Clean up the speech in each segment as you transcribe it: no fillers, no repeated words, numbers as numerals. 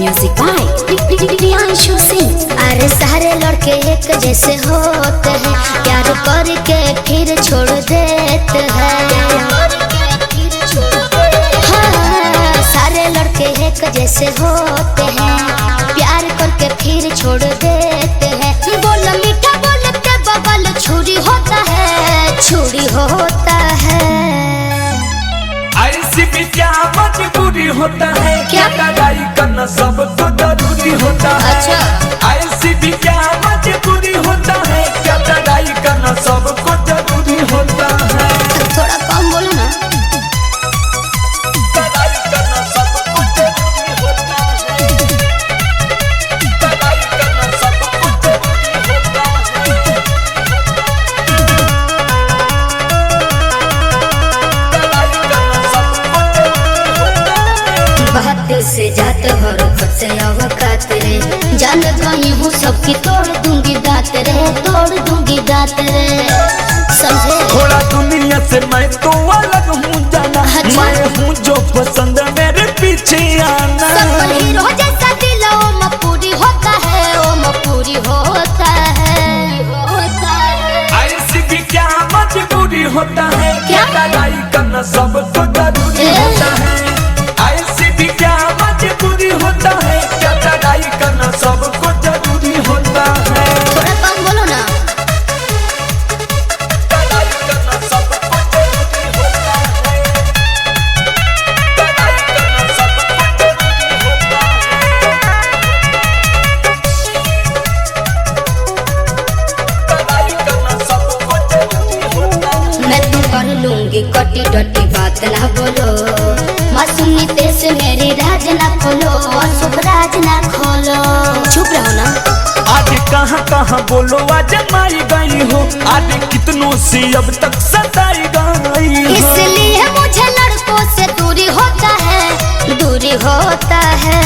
Music by Priyanshu Singh. अरे सारे लड़के एक जैसे होते हैं, प्यार करके फिर छोड़ देते हैं। हाँ, सारे लड़के एक जैसे होते हैं, प्यार करके फिर छोड़ देते हैं। बोल मीठा बोल के बबल छुरी होता है, छुरी होता है। ऐसी भी क्या मजबूरी होता है, क्या लड़ाई करना सबको जरूरी होता है। अच्छा। ऐसी भी क्या मजबूरी होता है, क्या लड़ाई करना सबको जरूरी होता है। थोड़ा कम बोलो ना। लड़ाई करना सबको जरूरी होता है। लड़ाई करना सबको जरूरी होता है। लड़ाई करना सबको जरूरी होता है। बहुत दिल से जाते हो रुखत से अवकात रे, जान गई हूँ सबकी तोड़ दूंगी दात रे, तोड़ दूंगी दात रे, समझे। थोड़ा दुनिया से मैं तो अलग हूँ जाना, अच्छा। मैं हूँ जो पसंद मेरे पीछे आना। सब हीरो जैसा दिल ओ मपूरी होता है, ओ मपूरी होता है, होता है। ऐसी भी क्या मजबूरी होता है, क्या? लड़ाई करना सबको जरूरी होता है। ऐसी भी क्या मजबूरी होता है, क्या लड़ाई करना सबको जरूरी होता है। थोड़ा कम बोलो ना। लड़ाई करना सबको जरूरी होता है। लड़ाई करना सबको जरूरी होता है। लड़ाई करना सबको जरूरी होता है। मैं तुम कर लूंगी कटी डटी बात ना बोलो, मासूमी तेज मेरी राज ना खोलो, अशुभ राज ना खोलो। चुप रहो ना। आज कहाँ कहाँ बोलो आज माई गई हो, आज कितनों से अब तक सताई गई हो। इसलिए मुझे लड़कों से दूरी होता है, दूरी होता है।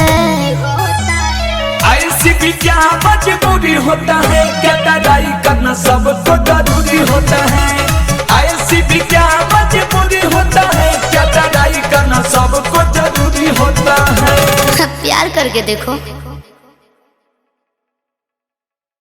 ऐसी भी क्या मजबूरी होता है, क्या लड़ाई करना सबको जरूरी होता है। ऐसी भी क्या मजबूरी होता है, क्या लड़ाई करना सबको जरूरी होता है। प्यार करके देखो।